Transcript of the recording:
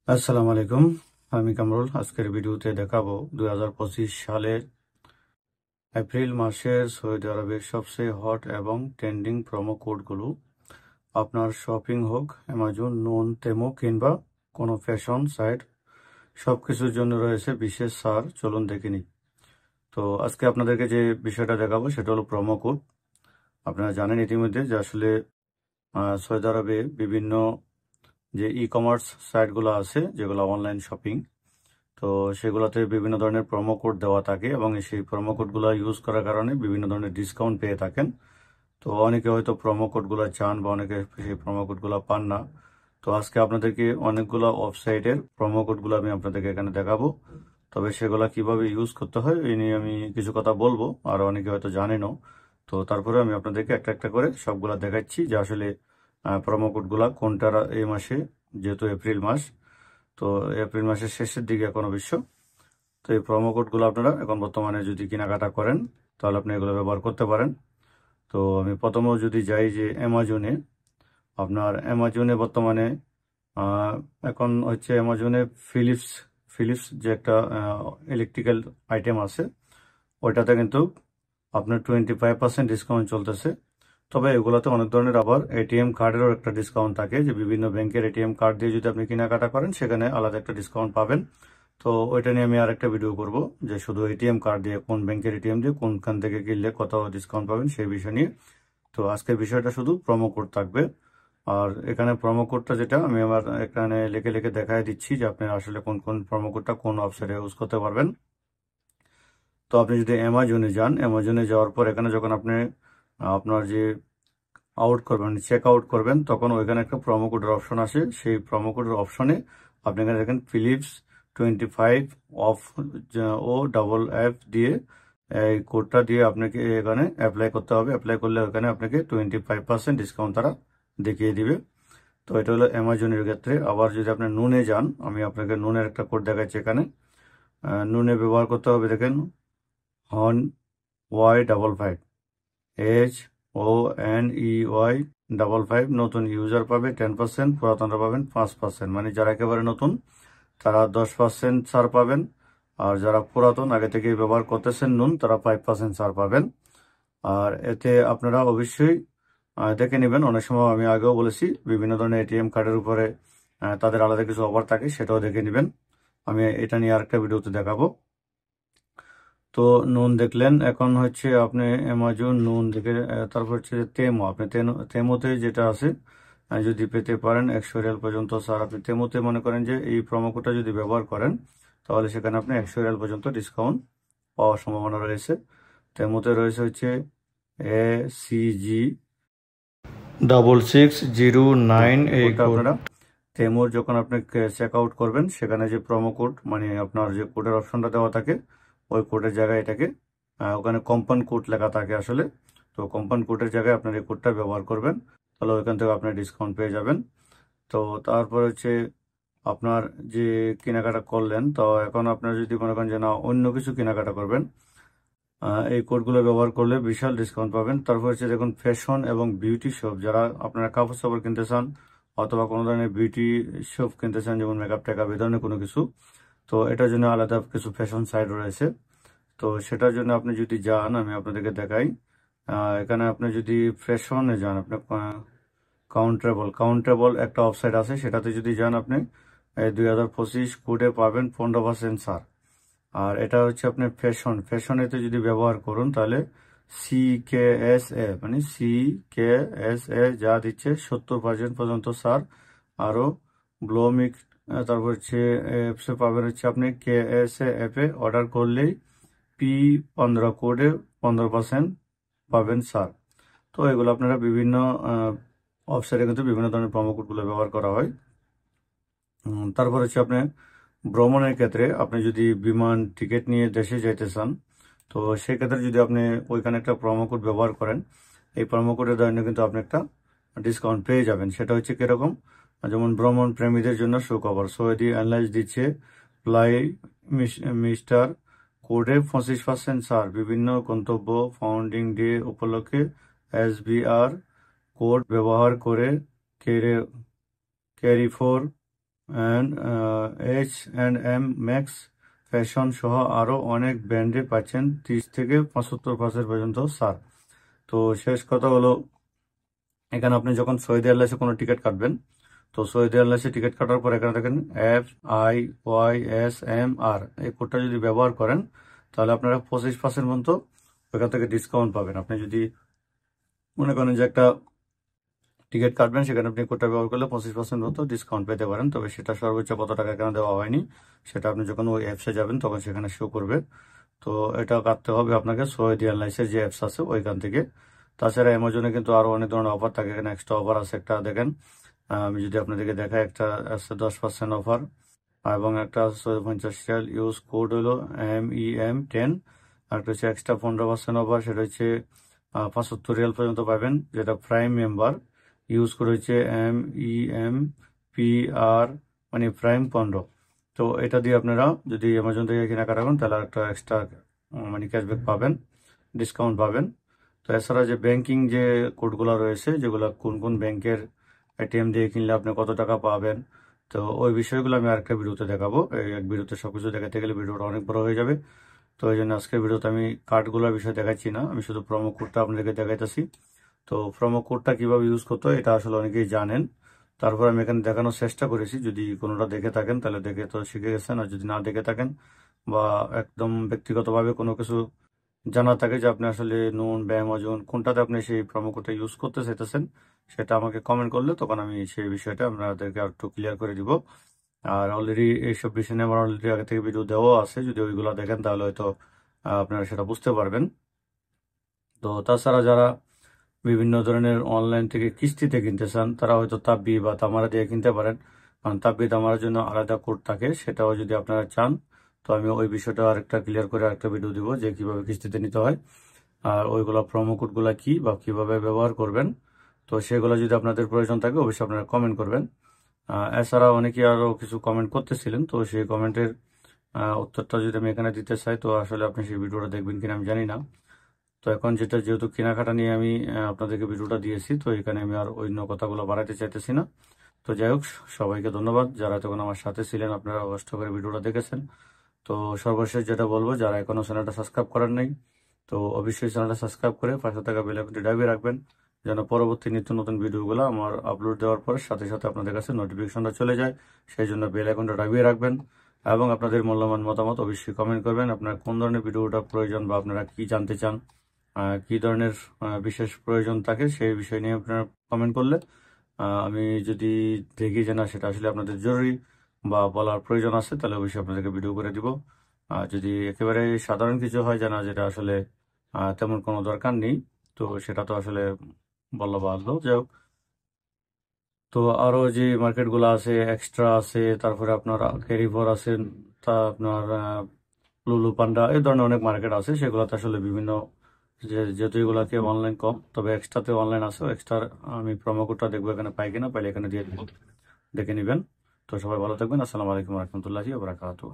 আসসালামু আলাইকুম। আমি কামরুল। আজকের ভিডিওতে দেখাবো 2025 সালের এপ্রিল মাসের সৌদি আরবের সবচেয়ে হট এবং ট্রেন্ডিং প্রোমো কোডগুলো। আপনার শপিং হোক অ্যামাজন, নুন, তেমো কিংবা কোনো ফ্যাশন সাইট, সব কিছুর জন্য রয়েছে বিশেষ ছাড়। চলুন দেখে নিই। তো আজকে আপনাদেরকে যে বিষয়টা দেখাবো সেটা হলো প্রোমো কোড। আপনারা জানেন ইতিমধ্যে যে আসলে সৌদি আরবে বিভিন্ন যে ই কমার্স সাইটগুলো আছে, যেগুলো অনলাইন শপিং, তো সেগুলোতে বিভিন্ন ধরনের প্রোমো কোড দেওয়া থাকে এবং সেই প্রোমো কোডগুলো ইউজ করার কারণে বিভিন্ন ধরনের ডিসকাউন্ট পেয়ে থাকেন। তো অনেকে হয়তো প্রোমো কোডগুলো চান বা অনেকে সেই প্রোমো কোডগুলো পান না। তো আজকে আপনাদেরকে অনেকগুলো ওয়েবসাইটের প্রোমো কোডগুলো আমি আপনাদেরকে এখানে দেখাবো। তবে সেগুলো কিভাবে ইউজ করতে হয় এই নিয়ে আমি কিছু কথা বলবো, আর অনেকে হয়তো জানেনও। তো তারপরে আমি আপনাদেরকে একটা একটা করে সবগুলা দেখাচ্ছি যে আসলে প্রোমো কোডগুলা কোনটা এই মাসে, যেহেতু এপ্রিল মাস, তো এপ্রিল মাসের শেষের দিকে এখন অবশ্য। তো এই প্রোমো কোডগুলো আপনারা এখন বর্তমানে যদি কেনাকাটা করেন তাহলে আপনি এগুলো ব্যবহার করতে পারেন। তো আমি প্রথমেও যদি যাই যে অ্যামাজনে, আপনার অ্যামাজনে বর্তমানে আহ, এখন হচ্ছে অ্যামাজনে ফিলিপস ফিলিপস যে একটা ইলেকট্রিক্যাল আইটেম আছে, ওইটাতে কিন্তু আপনার 25% ডিসকাউন্ট চলতেছে। তবে এগুলোতে অনেক ধরনের আবার এটিএম কার্ডেরও একটা ডিসকাউন্ট থাকে, যে বিভিন্ন ব্যাংকের এটিএম কার্ড দিয়ে যদি আপনি কেনাকাটা করেন সেখানে আলাদা একটা ডিসকাউন্ট পাবেন। তো ওইটা নিয়ে আমি আরেকটা ভিডিও করব, যে শুধু এটিএম কার্ড দিয়ে কোন ব্যাংকের এটিএম দিয়ে কোনখান থেকে কিনলে কত ডিসকাউন্ট পাবেন সেই বিষয় নিয়ে। তো আজকের বিষয়টা শুধু প্রোমো কোড থাকবে। আর এখানে প্রোমো কোডটা যেটা আমি আমার এখানে লিখে লিখে দেখাই দিচ্ছি যে আপনি আসলে কোন কোন প্রোমো কোডটা কোন ওয়েবসাইটে ইউজ করতে পারবেন। তো আপনি যদি অ্যামাজনে যান, অ্যামাজনে যাওয়ার পর এখানে যখন আপনি আপনার যে আউট করবেন, চেক আউট করবেন, তখন ওইখানে একটা প্রোমো কোডের অপশন আসে। সেই প্রোমো কোডের অপশনে আপনি এখানে দেখেন Philips 25 off O double F দিয়ে এই কোডটা দিয়ে আপনাকে এখানে অ্যাপ্লাই করতে হবে। অ্যাপ্লাই করলে ওখানে আপনাকে 25% ডিসকাউন্ট তারা দেখিয়ে দিবে। তো এটা হলো অ্যামাজনের ক্ষেত্রে। আবার যদি আপনি নুনে যান, আমি আপনাকে নুনের একটা কোড দেখাচ্ছি এখানে। নুনে ব্যবহার করতে হবে, দেখেন হন Y55 HONEY55। নতুন ইউজার পাবে 10%, পুরাতনরা পাবেন 5%। মানে যারা একেবারে নতুন তারা 10% ছাড় পাবেন, আর যারা পুরাতন আগে থেকে ব্যবহার করতেছেন নুন, তারা 5% ছাড় পাবেন। আর এতে আপনারা অবশ্যই দেখে নেবেন। অনেক সময় আমি আগেও বলেছি বিভিন্ন ধরনের এটিএম কার্ডের উপরে তাদের আলাদা কিছু অফার থাকে, সেটাও দেখে নেবেন। আমি এটা নিয়ে আরেকটা ভিডিওতে দেখাবো। তো নুন দেখলেন, এখন হচ্ছে আপনি অ্যামাজন নুন দেখে তারপর হচ্ছে তেমো। আপনি তেমোতে যেটা আছে যদি পেতে পারেন 100 রিয়াল পর্যন্ত স্যার। আপনি তেমোতে মনে করেন যে এই প্রোমো কোডটা যদি ব্যবহার করেন তাহলে সেখানে আপনি 100 রিয়াল পর্যন্ত ডিসকাউন্ট পাওয়ার সম্ভাবনা রয়েছে। তেমোতে রয়েছে হচ্ছে AC6609। এই আপনারা তেমোর যখন আপনি চেক আউট করবেন সেখানে যে প্রোমো কোড, মানে আপনার যে কোডের অপশনটা দেওয়া থাকে, ওই কোডের জায়গায় এটাকে ওখানে কম্পাউন্ড কোড লেখা থাকে আসলে। তো কম্পাউন্ড কোডের জায়গায় আপনার এই কোডটা ব্যবহার করবেন, তাহলে ওইখান থেকে আপনি ডিসকাউন্ট পেয়ে যাবেন। তো তারপর হচ্ছে আপনার যে কেনাকাটা করলেন, তো এখন আপনার যদি মনে করেন যে না অন্য কিছু কেনাকাটা করবেন, এই কোডগুলো ব্যবহার করলে বিশাল ডিসকাউন্ট পাবেন। তারপর হচ্ছে দেখুন ফ্যাশন এবং বিউটি শপ, যারা আপনারা কাপড় চাপড় কিনতে চান অথবা কোনো ধরনের বিউটি শপ কিনতে চান, যেমন মেকআপ টেকআপ এই ধরনের কোনো কিছু, তো এটার জন্য আলাদা কিছু ফ্যাশন সাইট রয়েছে। তো সেটার জন্য আপনি যদি যান, আমি আপনাদেরকে দেখাই। এখানে আপনি যদি ফ্যাশনে যান, আপনি কাউন্টেবল একটা ওয়েবসাইট আছে, সেটাতে যদি যান আপনি 2025 কোডে পাবেন 15% ছাড়। আর এটা হচ্ছে আপনার ফ্যাশনেতে যদি ব্যবহার করুন তাহলে CKSA, মানে CKSA যা দিচ্ছে 70% পর্যন্ত ছাড়। আরও ব্লোমিক, তারপর হচ্ছে অ্যাপসে পাবেন হচ্ছে আপনি KSA অ্যাপে অর্ডার করলেই P15 কোডে 15% পাবেন ছাড়। তো এগুলো আপনারা বিভিন্ন ওয়েবসাইটে কিন্তু বিভিন্ন ধরনের প্রোমো কোডগুলো ব্যবহার করা হয়। তারপর হচ্ছে আপনি ভ্রমণের ক্ষেত্রে আপনি যদি বিমান টিকিট নিয়ে দেশে যেতে চান, তো সেক্ষেত্রে যদি আপনি ওইখানে একটা প্রোমো কোড ব্যবহার করেন, এই প্রোমো কোডের জন্য কিন্তু আপনি একটা ডিসকাউন্ট পেয়ে যাবেন। সেটা হচ্ছে কিরকম, যেমন ভ্রমণ প্রেমীদের জন্য সুখবর, সৌদি এয়ারলাইন্স দিচ্ছে ফ্লাই মিস্টার কোডে 25% ছাড়। বিভিন্ন গন্তব্য ফাউন্ডিং ডে উপলক্ষে SBR কোড ব্যবহার করে carry four and H&M, max fashion সহ আরো অনেক ব্র্যান্ডে পাচ্ছেন 30 থেকে 75% পর্যন্ত ছাড়। তো শেষ কথা হলো, এখানে আপনি যখন সৌদি এয়ারলাইন্সে কোনো টিকিট কাটবেন, তো সৌদি এয়ারলাইন্সে টিকিট কাটার পর এখানে দেখেন FIYSMR, এই কোডটা যদি ব্যবহার করেন তাহলে আপনারা 25% পর্যন্ত ওইখান থেকে ডিসকাউন্ট পাবেন। আপনি যদি মনে করেন যে একটা টিকিট কাটবেন, সেখানে আপনি কোডটা ব্যবহার করলে 25% মতো ডিসকাউন্ট পেতে পারেন। তবে সেটা সর্বোচ্চ কত টাকা এখানে দেওয়া হয়নি, সেটা আপনি যখন ওই অ্যাপসে যাবেন তখন সেখানে শো করবে। তো এটা কাটতে হবে আপনাকে সৌদি এয়ারলাইন্সের যে অ্যাপস আছে ওইখান থেকে। তাছাড়া অ্যামাজনে কিন্তু আরো অনেক ধরনের অফার থাকে, এখানে এক্সট্রা অফার আছে একটা দেখেন। আমি যদি আপনাদেরকে দেখাই, একটা আছে 10% অফার এবং একটা আছে 50 রিয়াল ইউজ কোড হলো MEM10। একটা হচ্ছে এক্সট্রা 15% অফার, সেটা হচ্ছে 75 রিয়াল পর্যন্ত পাবেন, যেটা প্রাইম মেম্বার ইউজ করে হচ্ছে MEMPR, মানে প্রাইম 15। তো এটা দিয়ে আপনারা যদি অ্যামাজন থেকে কেনাকাটা করেন তাহলে একটা এক্সট্রা মানে ক্যাশব্যাক পাবেন, ডিসকাউন্ট পাবেন। তো এছাড়া যে ব্যাংকিং যে কোডগুলো রয়েছে, যেগুলো কোন কোন ব্যাংকের ATM দিয়ে কিনলে আপনি কত টাকা পাবেন, তো ওই বিষয়গুলো আমি আরেকটা ভিডিওতে দেখাবো। এই এক ভিডিওতে সবকিছু দেখাতে গেলে ভিডিওটা অনেক বড় হয়ে যাবে। তো এই জন্য আজকের ভিডিওতে আমি কার্ডগুলোর বিষয় দেখাচ্ছি না, আমি শুধু প্রোমো কোডটা আপনাদেরকে দেখাইতেছি। তো প্রোমো কোডটা কিভাবে ইউজ করতে হয় এটা আসলে অনেকেই জানেন, তারপর আমি এখানে দেখানোর চেষ্টা করেছি। যদি কোনোটা দেখে থাকেন তাহলে দেখে তো শিখে গেছেন, আর যদি না দেখে থাকেন বা একদম ব্যক্তিগতভাবে কোনো কিছু জানা থাকে যে আপনি আসলে নুন বা অ্যামাজন কোনটাতে আপনি সেই প্রোমো কোডটা ইউজ করতে চাইতেছেন, সেটা আমাকে কমেন্ট করলে তখন আমি সেই বিষয়টা আপনাদেরকে আর একটু ক্লিয়ার করে দিব। আর অলরেডি এইসব বিষয় নিয়ে আমার অলরেডি আগে থেকে ভিডিও দেওয়া আছে, যদি ওইগুলো দেখেন তাহলে হয়তো আপনারা সেটা বুঝতে পারবেন। তো তাছাড়া যারা বিভিন্ন ধরনের অনলাইন থেকে কিস্তিতে কিনতে চান, তারা হয়তো তাব্বি বা তামারা দিয়ে কিনতে পারেন, কারণ তাব্বি তামারার জন্য আলাদা কোড থাকে, সেটাও যদি আপনারা চান তো আমি ওই বিষয়টা আরেকটা ক্লিয়ার করে আরেকটা ভিডিও দিব যে কিভাবে কিস্তিতে নিতে হয় আর ওইগুলো প্রোমো কোডগুলো কি বা কিভাবে ব্যবহার করবেন। তো সেগুলো যদি আপনাদের প্রয়োজন থাকে অবশ্যই আপনারা কমেন্ট করবেন। এছাড়া অনেকে আরো কিছু কমেন্ট করতেছিলেন, তো সেই কমেন্টের উত্তরটা যদি আমি এখানে দিতে চাই, তো আসলে আপনি সেই ভিডিওটা দেখবেন কিনা আমি জানি না। তো এখন যেহেতু কেনাকাটা নিয়ে আমি আপনাদেরকে ভিডিওটা দিয়েছি, তো এখানে আমি আর অন্য কথাগুলো বাড়াতে চাইতেছি না। তো যাই হোক, সবাইকে ধন্যবাদ যারা তখন আমার সাথে ছিলেন, আপনারা কষ্ট করে ভিডিওটা দেখেছেন। তো সর্বশেষ যেটা বলবো, যারা এখনো চ্যানেলটা সাবস্ক্রাইব করেন নাই, তো অবশ্যই চ্যানেলটা সাবস্ক্রাইব করে পাশে থাকা বেল আইকনটি দাবিয়ে রাখবেন, যেন পরবর্তী নিত্য নতুন ভিডিওগুলো আমার আপলোড দেওয়ার পর সাথে সাথে আপনাদের কাছে নোটিফিকেশনটা চলে যায়। সেই জন্য বেল আইকনটা দাবিয়ে রাখবেন এবং আপনাদের মূল্যবান মতামত অবশ্যই কমেন্ট করবেন। আপনার কোন ধরনের ভিডিওটা প্রয়োজন বা আপনারা কি জানতে চান, কি ধরনের বিশেষ প্রয়োজন থাকে, সেই বিষয় নিয়ে আপনারা কমেন্ট করলে আমি যদি দেখি যে না সেটা আসলে আপনাদের জরুরি বা বলার প্রয়োজন আছে, তাহলে অবশ্যই আপনাদেরকে ভিডিও করে দিব। আর যদি একেবারে সাধারণ কিছু হয় জানা, যেটা আসলে তেমন কোনো দরকার নেই, তো সেটা তো আসলে বলা ভালো। যাই হোক, তো আরো যে মার্কেটগুলো আছে, এক্সট্রা আছে, তারপরে আপনার ক্যারিফোর আছে, তা আপনার লুলু পান্ডা, এই ধরনের অনেক মার্কেট আছে, সেগুলোতে আসলে বিভিন্ন যেহেতু এগুলাকে অনলাইন কম, তবে এক্সট্রাতে অনলাইন আছে। এক্সট্রা আমি প্রোমো কোডটা দেখবো এখানে পাই কিনা, পাইলে এখানে দিয়ে দেবো, দেখে নেবেন। তো সবাই ভালো থাকবেন। আসসালামু আলাইকুম রহমতুল্লাহি ওয়া বারাকাতুহু।